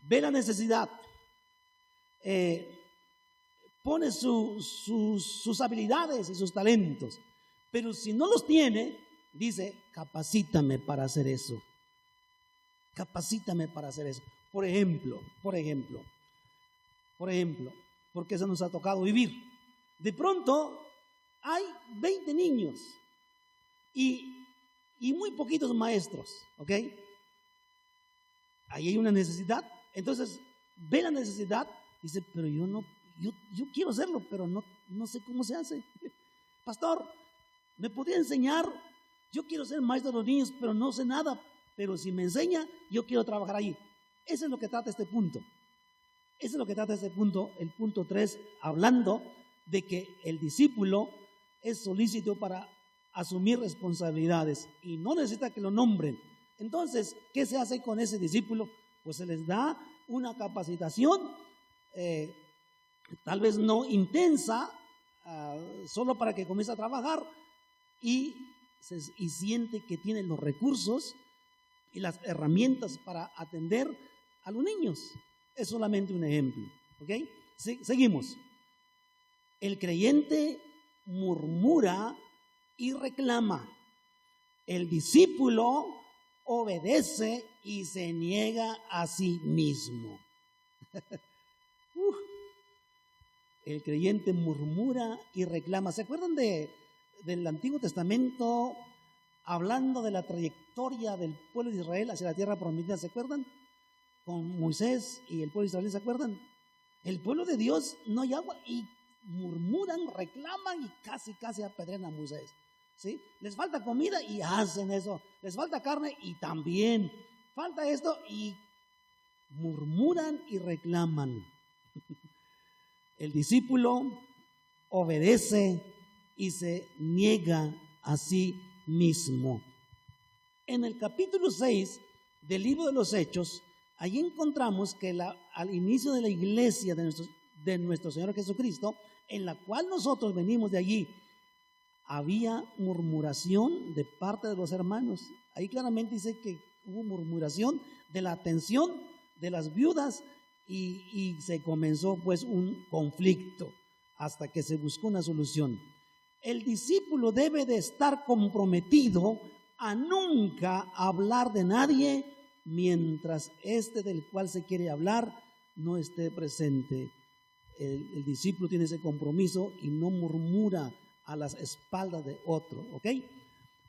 Speaker 1: ve la necesidad, pone sus habilidades y sus talentos, pero si no los tiene, dice, capacítame para hacer eso. Capacítame para hacer eso. Por ejemplo, porque eso nos ha tocado vivir. De pronto hay 20 niños y muy poquitos maestros, ¿ok? Ahí hay una necesidad. Entonces, ve la necesidad, dice, pero yo quiero hacerlo, pero no sé cómo se hace. Pastor, ¿me podría enseñar? Yo quiero ser maestro de los niños, pero no sé nada. Pero si me enseña, yo quiero trabajar ahí. Eso es lo que trata este punto. Eso es lo que trata este punto, el punto 3, hablando de que el discípulo es solícito para asumir responsabilidades y no necesita que lo nombren. Entonces, ¿qué se hace con ese discípulo? Pues se les da una capacitación, tal vez no intensa, solo para que comience a trabajar y siente que tiene los recursos y las herramientas para atender a los niños. Es solamente un ejemplo, ¿ok? Seguimos. El creyente murmura y reclama. El discípulo obedece y se niega a sí mismo. El creyente murmura y reclama. ¿Se acuerdan del Antiguo Testamento hablando de la trayectoria del pueblo de Israel hacia la tierra prometida? ¿Se acuerdan? Con Moisés y el pueblo de Israel, ¿se acuerdan? El pueblo de Dios no hay agua y murmuran, reclaman y casi apedrean a Moisés. ¿Sí? Les falta comida y hacen eso. Les falta carne y también. Falta esto y murmuran y reclaman. El discípulo obedece y se niega a sí mismo. En el capítulo 6 del libro de los Hechos, allí encontramos que al inicio de la iglesia de nuestro Señor Jesucristo, en la cual nosotros venimos de allí, había murmuración de parte de los hermanos. Ahí claramente dice que hubo murmuración de la atención de las viudas y se comenzó pues un conflicto hasta que se buscó una solución. El discípulo debe de estar comprometido a nunca hablar de nadie mientras este del cual se quiere hablar no esté presente. El discípulo tiene ese compromiso y no murmura a las espaldas de otro, ¿ok?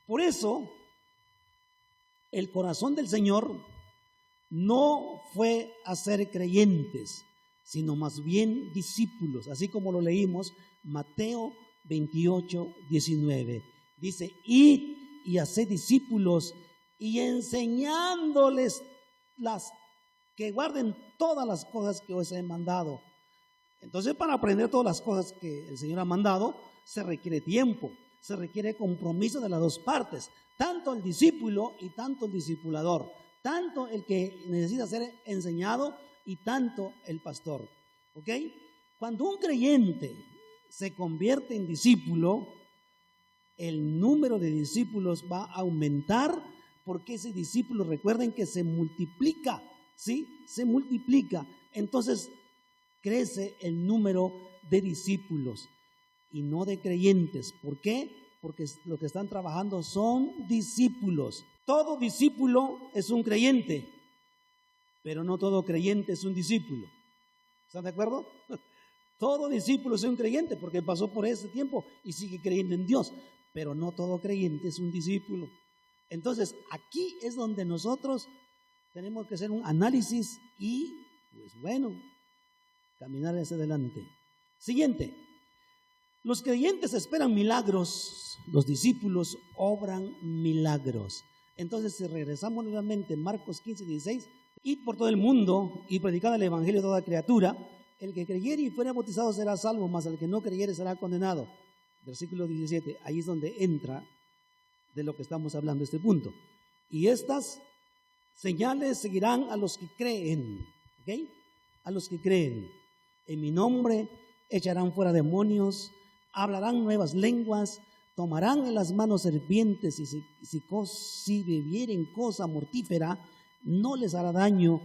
Speaker 1: Por eso, el corazón del Señor no fue hacer creyentes, sino más bien discípulos, así como lo leímos, Mateo 28, 19. Dice, id y haced discípulos y enseñándoles que guarden todas las cosas que os he mandado. Entonces, para aprender todas las cosas que el Señor ha mandado, se requiere tiempo, se requiere compromiso de las dos partes, tanto el discípulo y tanto el discipulador, tanto el que necesita ser enseñado y tanto el pastor. ¿Ok? Cuando un creyente se convierte en discípulo, el número de discípulos va a aumentar porque ese discípulo, recuerden que se multiplica, ¿sí? Se multiplica. Entonces crece el número de discípulos y no de creyentes. ¿Por qué? Porque los que están trabajando son discípulos. Todo discípulo es un creyente, pero no todo creyente es un discípulo. ¿Están de acuerdo? Todo discípulo es un creyente porque pasó por ese tiempo y sigue creyendo en Dios, pero no todo creyente es un discípulo. Entonces, aquí es donde nosotros tenemos que hacer un análisis y, pues bueno, caminar hacia adelante. Siguiente. Los creyentes esperan milagros, los discípulos obran milagros. Entonces, si regresamos nuevamente en Marcos 15, 16, id por todo el mundo y predicad el evangelio a toda criatura. El que creyere y fuera bautizado será salvo, mas el que no creyere será condenado. Versículo 17, ahí es donde entra de lo que estamos hablando, este punto. Y estas señales seguirán a los que creen, ¿ok? A los que creen. En mi nombre echarán fuera demonios, hablarán nuevas lenguas, tomarán en las manos serpientes y si bebieren cosa mortífera, no les hará daño.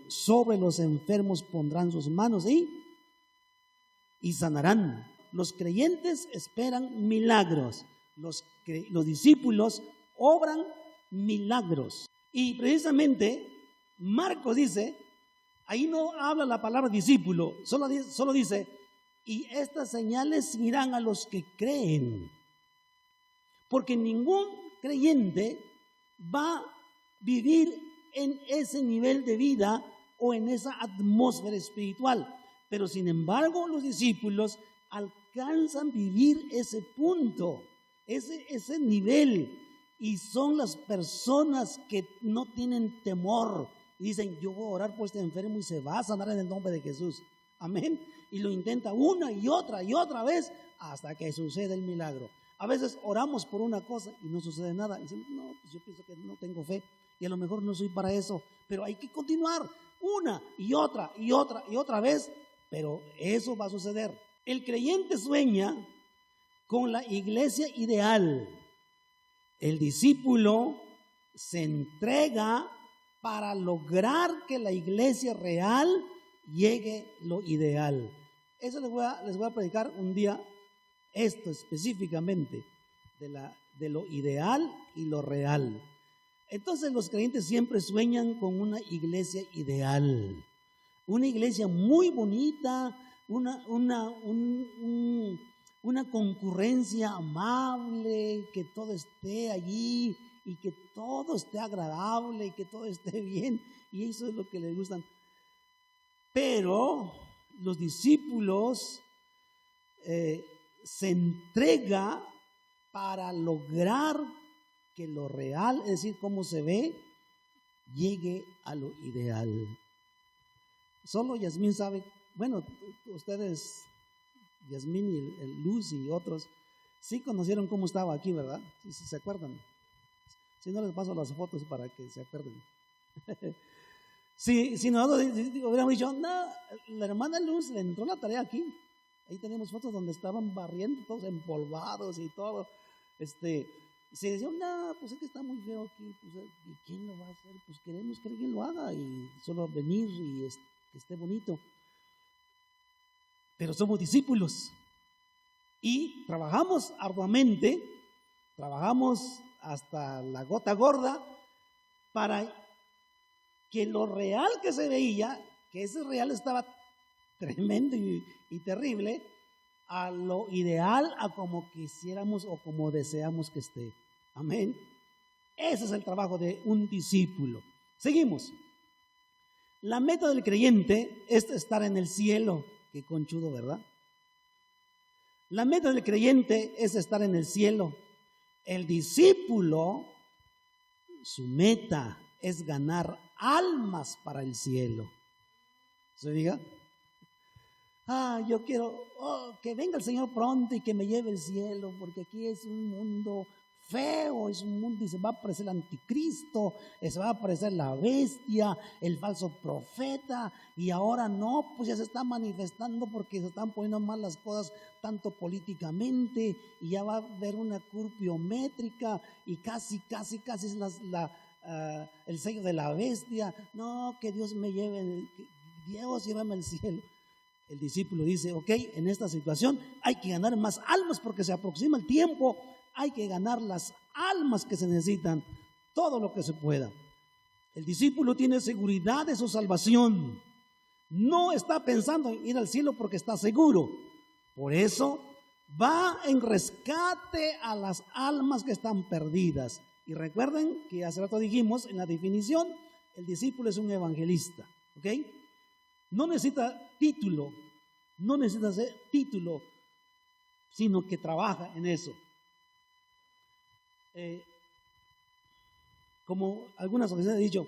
Speaker 1: Sobre los enfermos pondrán sus manos y sanarán. Los creyentes esperan milagros. Los discípulos obran milagros. Y precisamente Marcos dice, ahí no habla la palabra discípulo, solo dice, y estas señales seguirán a los que creen. Porque ningún creyente va a vivir en ese nivel de vida o en esa atmósfera espiritual. Pero sin embargo, los discípulos alcanzan vivir ese punto, ese nivel. Y son las personas que no tienen temor. Y dicen, yo voy a orar por este enfermo y se va a sanar en el nombre de Jesús. Amén. Y lo intenta una y otra vez hasta que sucede el milagro. A veces oramos por una cosa y no sucede nada. Y decimos, no, pues yo pienso que no tengo fe. Y a lo mejor no soy para eso, pero hay que continuar una y otra vez, pero eso va a suceder. El creyente sueña con la iglesia ideal. El discípulo se entrega para lograr que la iglesia real llegue lo ideal. Eso les voy a predicar un día esto específicamente de lo ideal y lo real. Entonces los creyentes siempre sueñan con una iglesia ideal, una iglesia muy bonita, una concurrencia amable, que todo esté allí y que todo esté agradable y que todo esté bien, y eso es lo que les gustan. Pero los discípulos se entrega para lograr que lo real, es decir, cómo se ve, llegue a lo ideal. Solo Yasmín sabe, bueno, ustedes, Yasmín y el Luz y otros, sí conocieron cómo estaba aquí, ¿verdad? Sí, se acuerdan. Si no, les paso las fotos para que se acuerden. Si nosotros hubiéramos dicho, no, la hermana Luz le entró la tarea aquí. Ahí tenemos fotos donde estaban barriendo, todos empolvados y todo. Se decían, no, pues es que está muy feo aquí. Pues, ¿y quién lo va a hacer? Pues queremos que alguien lo haga y solo venir y que esté bonito. Pero somos discípulos y trabajamos arduamente, trabajamos hasta la gota gorda para que lo real que se veía, que ese real estaba tremendo y terrible, a lo ideal, a como quisiéramos o como deseamos que esté. Amén. Ese es el trabajo de un discípulo. Seguimos. La meta del creyente es estar en el cielo. Qué conchudo, ¿verdad? La meta del creyente es estar en el cielo. El discípulo, su meta es ganar almas para el cielo. ¿Se diga? Yo quiero que venga el Señor pronto y que me lleve al cielo, porque aquí es un mundo feo, es un mundo y se va a aparecer el anticristo, se va a aparecer la bestia, el falso profeta, y ahora no, pues ya se está manifestando porque se están poniendo mal las cosas tanto políticamente, y ya va a haber una curviométrica y casi es el sello de la bestia. No, que Dios me lleve, Dios llévame al cielo. El discípulo dice, ok, en esta situación hay que ganar más almas porque se aproxima el tiempo, hay que ganar las almas que se necesitan, todo lo que se pueda. El discípulo tiene seguridad de su salvación, no está pensando en ir al cielo porque está seguro, por eso va en rescate a las almas que están perdidas. Y recuerden que hace rato dijimos en la definición, el discípulo es un evangelista, ¿ok? No necesita título, sino que trabaja en eso. Como algunas ocasiones he dicho,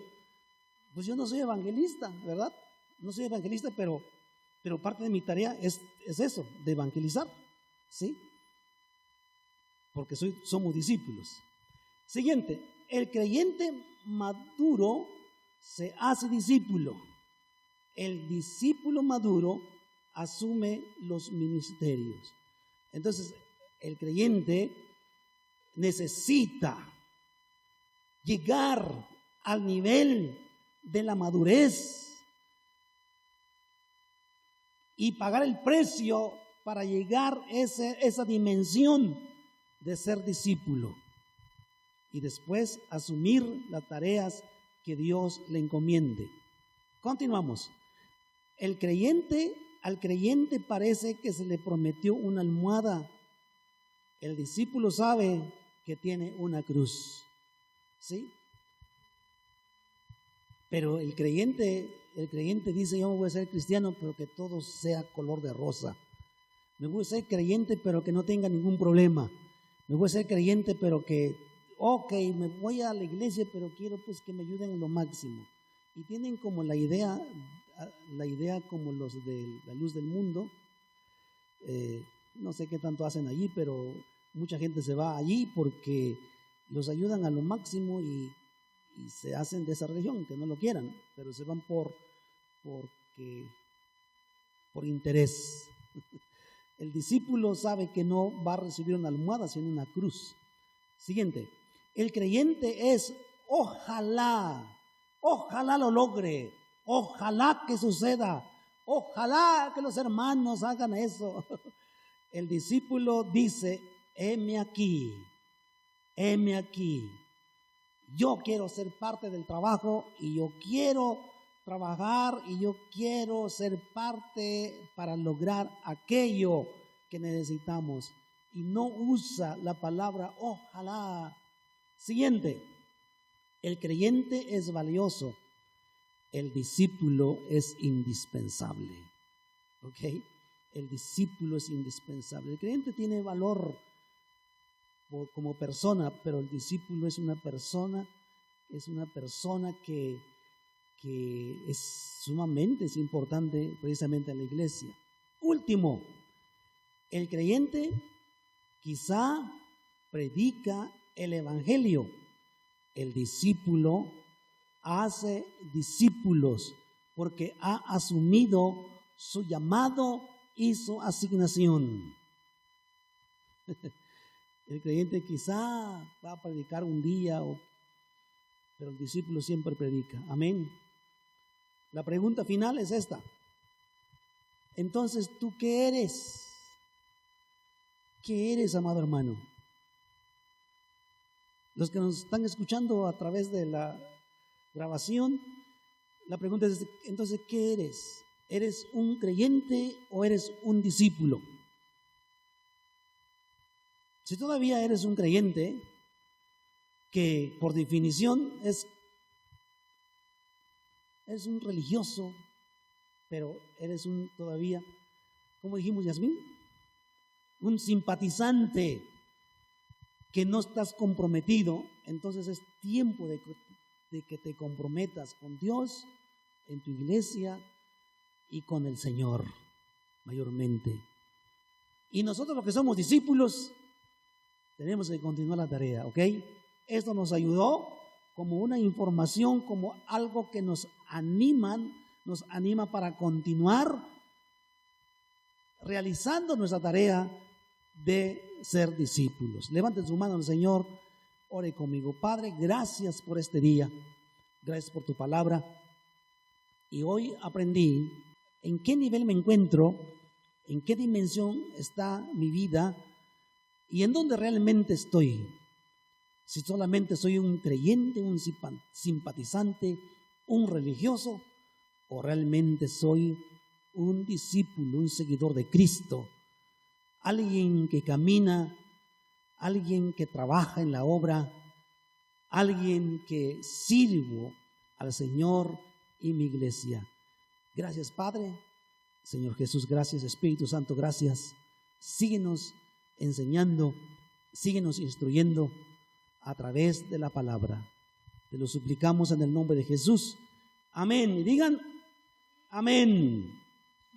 Speaker 1: pues yo no soy evangelista, ¿verdad? No soy evangelista, pero parte de mi tarea es eso, de evangelizar, ¿sí? Porque somos discípulos. Siguiente, el creyente maduro se hace discípulo. El discípulo maduro asume los ministerios. Entonces, el creyente necesita llegar al nivel de la madurez y pagar el precio para llegar a esa dimensión de ser discípulo y después asumir las tareas que Dios le encomiende. Continuamos. Al creyente parece que se le prometió una almohada. El discípulo sabe que tiene una cruz, ¿sí? Pero el creyente dice, yo me voy a ser cristiano, pero que todo sea color de rosa. Me voy a ser creyente, pero que no tenga ningún problema. Me voy a ser creyente, pero que, ok, me voy a la iglesia, pero quiero pues que me ayuden en lo máximo. Y tienen como la idea como los de la luz del mundo. No sé qué tanto hacen allí, pero mucha gente se va allí porque los ayudan a lo máximo y se hacen de esa religión, que no lo quieran, pero se van por interés. El discípulo sabe que no va a recibir una almohada, sino una cruz. Siguiente, el creyente es ojalá lo logre, ojalá que suceda, ojalá que los hermanos hagan eso. El discípulo dice, heme aquí, Yo quiero ser parte del trabajo y yo quiero trabajar y yo quiero ser parte para lograr aquello que necesitamos. Y no usa la palabra ojalá. Siguiente, el creyente es valioso, el discípulo es indispensable. ¿Ok? El discípulo es indispensable. El creyente tiene valor como persona, pero el discípulo es una persona que es sumamente importante precisamente en la iglesia. Último, el creyente quizá predica el evangelio. El discípulo hace discípulos porque ha asumido su llamado y su asignación. El creyente quizá va a predicar un día, pero el discípulo siempre predica. Amén. La pregunta final es esta. Entonces, ¿tú qué eres? ¿Qué eres, amado hermano? Los que nos están escuchando a través de la grabación, la pregunta es, entonces, ¿qué eres? ¿Eres un creyente o eres un discípulo? Si todavía eres un creyente, que por definición es un religioso, pero eres todavía, ¿cómo dijimos, Yasmín? Un simpatizante, que no estás comprometido, entonces es tiempo de que te comprometas con Dios, en tu iglesia y con el Señor, mayormente. Y nosotros los que somos discípulos, tenemos que continuar la tarea, ¿ok? Esto nos ayudó como una información, como algo que nos anima para continuar realizando nuestra tarea de ser discípulos. Levanten su mano al Señor, ore conmigo. Padre, gracias por este día, gracias por tu palabra. Y hoy aprendí en qué nivel me encuentro, en qué dimensión está mi vida y en dónde realmente estoy. Si solamente soy un creyente, un simpatizante, un religioso, o realmente soy un discípulo, un seguidor de Cristo, alguien que camina, alguien que trabaja en la obra, alguien que sirvo al Señor y mi iglesia. Gracias, Padre. Señor Jesús, gracias. Espíritu Santo, gracias. Síguenos enseñando, síguenos instruyendo a través de la palabra. Te lo suplicamos en el nombre de Jesús. Amén. Y digan amén.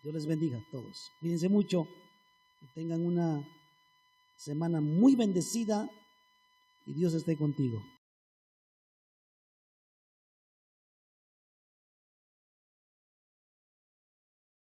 Speaker 1: Dios les bendiga a todos. Cuídense mucho. Que tengan una semana muy bendecida y Dios esté contigo.